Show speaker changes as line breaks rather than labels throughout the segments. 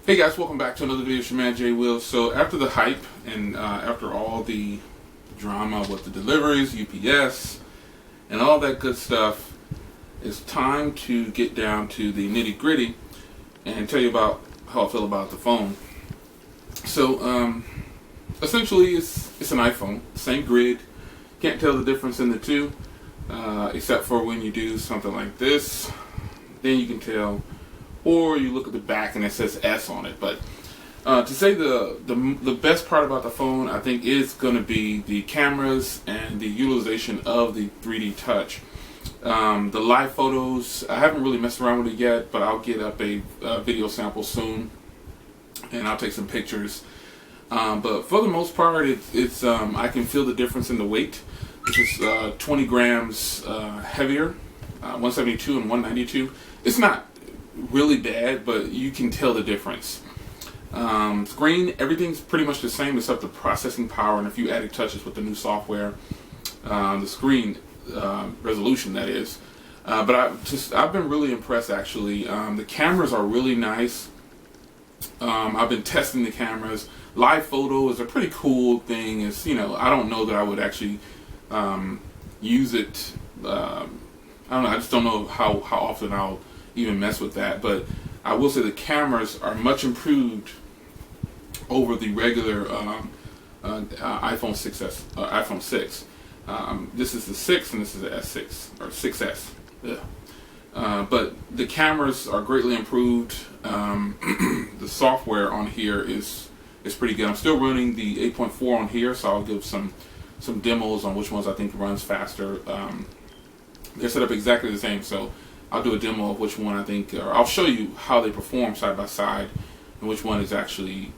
Hey guys, welcome back to another video. It's your man Jay Will. So after the hype and after all the drama with the deliveries, UPS, and all that good stuff, it's time to get down to the nitty gritty and tell you about how I feel about the phone. So essentially it's an iPhone, same grid. Can't tell the difference in the two, except for when you do something like this, then you can tell. Or you look at the back and it says S on it. But to say the best part about the phone, I think, is going to be the cameras and the utilization of the 3D touch. The live photos, I haven't really messed around with it yet, but I'll get up a video sample soon, and I'll take some pictures. But for the most part, it's I can feel the difference in the weight. This is 20 grams heavier, 172 and 192. It's not really bad, but you can tell the difference. Screen, everything's pretty much the same except the processing power and a few added touches with the new software. The screen resolution, that is. But I've been really impressed actually. The cameras are really nice. I've been testing the cameras. Live photo is a pretty cool thing. It's, I don't know that I would actually use it. I don't know. I just don't know how often I'll even mess with that, but I will say the cameras are much improved over the regular iPhone 6s, iPhone 6. This is the 6 and this is the S6 or 6S. Yeah. But the cameras are greatly improved. The software on here is pretty good. I'm still running the 8.4 on here, so I'll give some demos on which ones I think runs faster. They're set up exactly the same, so I'll do a demo of which one I think, or I'll show you how they perform side by side and which one is actually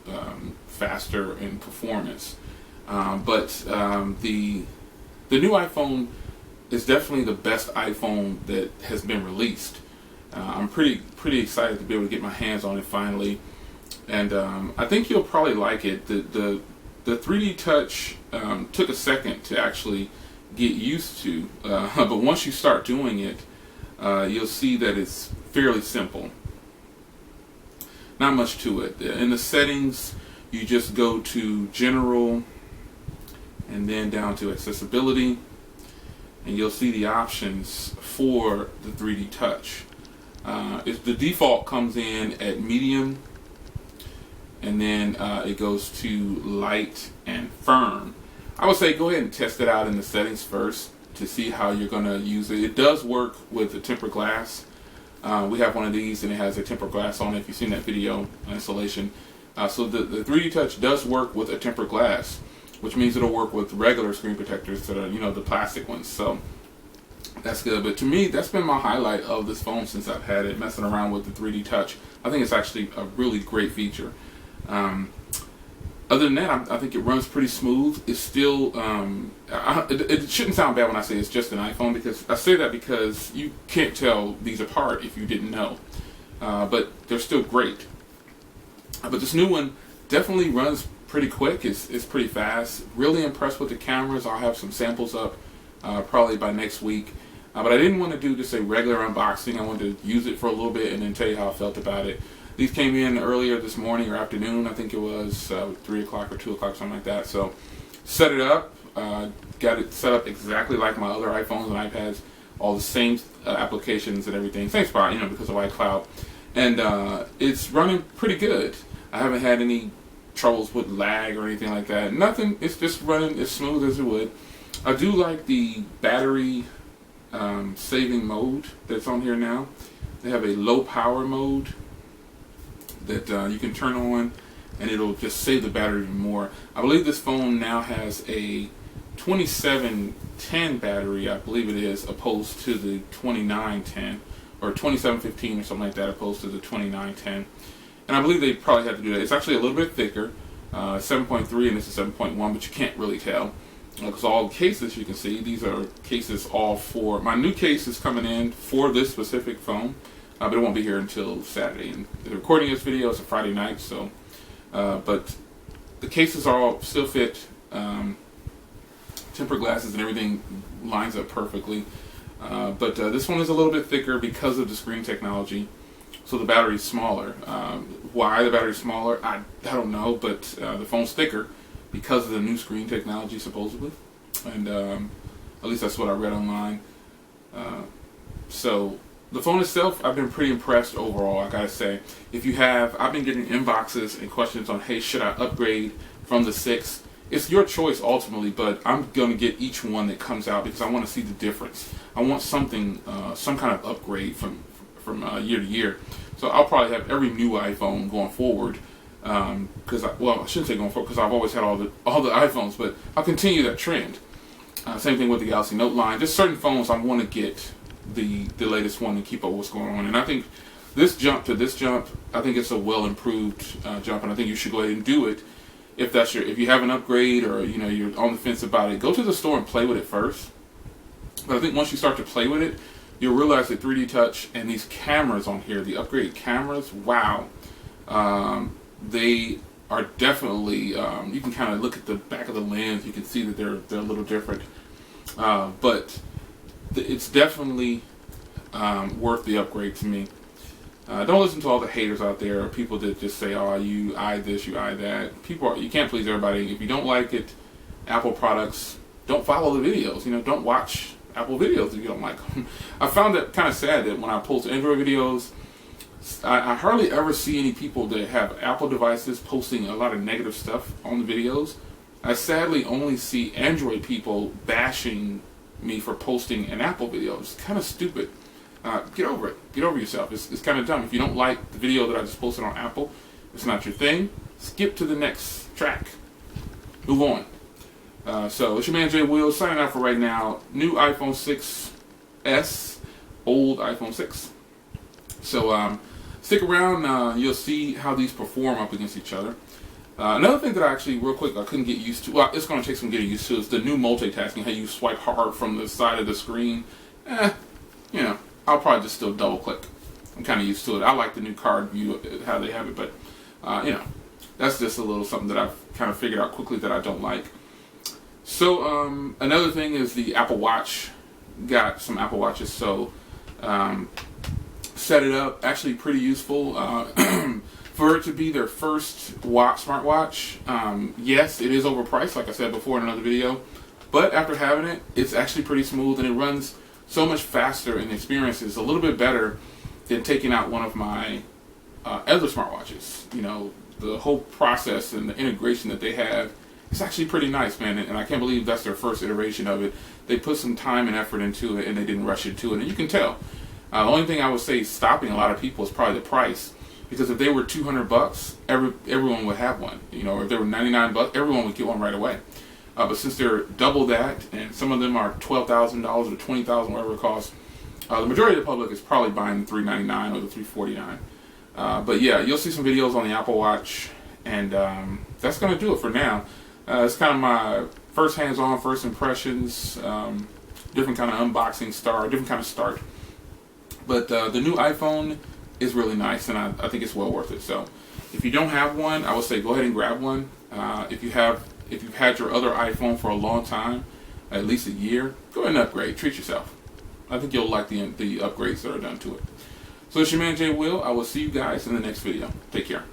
faster in performance. But the new iPhone is definitely the best iPhone that has been released. I'm pretty excited to be able to get my hands on it finally, and I think you'll probably like it. The 3D touch took a second to actually get used to, but once you start doing it, you'll see that it's fairly simple. Not much to it. In the settings, you just go to General and then down to Accessibility, and you'll see the options for the 3D touch. The default comes in at Medium, and then it goes to Light and Firm. I would say go ahead and test it out in the settings first to see how you're going to use it. It does work with the tempered glass. We have one of these and it has a tempered glass on it, if you've seen that video installation. So the 3D touch does work with a tempered glass, which means it'll work with regular screen protectors that are, the plastic ones. So that's good. But to me, that's been my highlight of this phone since I've had it, messing around with the 3D touch. I think it's actually a really great feature. Other than that, I think it runs pretty smooth. It's still, it shouldn't sound bad when I say it's just an iPhone, because I say that because you can't tell these apart if you didn't know. But they're still great. But this new one definitely runs pretty quick. It's pretty fast. Really impressed with the cameras. I'll have some samples up probably by next week. But I didn't want to do just a regular unboxing. I wanted to use it for a little bit and then tell you how I felt about it. These came in earlier this morning or afternoon. I think it was 3 o'clock or 2 o'clock, something like that. So set it up, got it set up exactly like my other iPhones and iPads, all the same applications and everything, same spot, because of iCloud. And it's running pretty good. I haven't had any troubles with lag or anything like that. Nothing, it's just running as smooth as it would. I do like the battery saving mode that's on here now. They have a low power mode that you can turn on, and it'll just save the battery even more. I believe this phone now has a 2710 battery, I believe it is, opposed to the 2910, or 2715 or something like that, opposed to the 2910. And I believe they probably had to do that. It's actually a little bit thicker, 7.3, and this is 7.1, but you can't really tell. Because all the cases you can see, these are cases all for, my new case is coming in for this specific phone. But it won't be here until Saturday. And the recording of this video is a Friday night, so. But the cases are all still fit. Tempered glasses and everything lines up perfectly. But this one is a little bit thicker because of the screen technology. so the battery's smaller. Why the battery's smaller, I don't know, but the phone's thicker because of the new screen technology, supposedly. And at least that's what I read online. So the phone itself, I've been pretty impressed overall, I gotta say. I've been getting inboxes and questions on, hey, should I upgrade from the 6? It's your choice ultimately, but I'm going to get each one that comes out because I want to see the difference. I want something, some kind of upgrade from year to year. So I'll probably have every new iPhone going forward. Because I shouldn't say going forward because I've always had all the iPhones, but I'll continue that trend. Same thing with the Galaxy Note line. Just certain phones I want to get the latest one and keep up with what's going on. And I think this jump, I think it's a well improved jump, and I think you should go ahead and do it. If you have an upgrade or you're on the fence about it, go to the store and play with it first. But I think once you start to play with it, you'll realize that 3D Touch and these cameras on here, the upgraded cameras, wow, they are definitely. You can kind of look at the back of the lens. You can see that they're a little different, but it's definitely worth the upgrade to me. Don't listen to all the haters out there, or people that just say, "Oh, you eye this, you eye that." You can't please everybody. If you don't like it, Apple products, don't follow the videos. Don't watch Apple videos if you don't like them. I found that kind of sad that when I post Android videos, I hardly ever see any people that have Apple devices posting a lot of negative stuff on the videos. I sadly only see Android people bashing me for posting an Apple video. It's kind of stupid. Get over it. Get over yourself. It's kind of dumb. If you don't like the video that I just posted on Apple, it's not your thing. Skip to the next track. Move on. So it's your man Jay Will signing out for right now. New iPhone 6s, old iPhone 6. So stick around. You'll see how these perform up against each other. Another thing that I actually, real quick, I couldn't get used to. Well, it's going to take some getting used to. Is the new multitasking. How you swipe hard from the side of the screen. I'll probably just still double click. I'm kind of used to it. I like the new card view, how they have it, but that's just a little something that I've kind of figured out quickly that I don't like. So another thing is the Apple Watch. Got some Apple Watches, so set it up. Actually, pretty useful for it to be their first smartwatch. Yes, it is overpriced, like I said before in another video, but after having it, it's actually pretty smooth and it runs so much faster, and the experience is a little bit better than taking out one of my other smartwatches. The whole process and the integration that they have is actually pretty nice, man, and I can't believe that's their first iteration of it. They put some time and effort into it, and they didn't rush into it, and you can tell. The only thing I would say stopping a lot of people is probably the price, because if they were $200, everyone would have one. If they were $99, everyone would get one right away. But since they're double that, and some of them are $12,000 or $20,000, whatever it costs, the majority of the public is probably buying the $399 or the $349. But yeah, you'll see some videos on the Apple Watch, and that's going to do it for now. It's kind of my first hands-on, first impressions, different kind of unboxing different kind of start. But the new iPhone is really nice, and I think it's well worth it. So if you don't have one, I would say go ahead and grab one. If you've had your other iPhone for a long time, at least a year, go ahead and upgrade. Treat yourself. I think you'll like the upgrades that are done to it. So it's your man Jay Will. I will see you guys in the next video. Take care.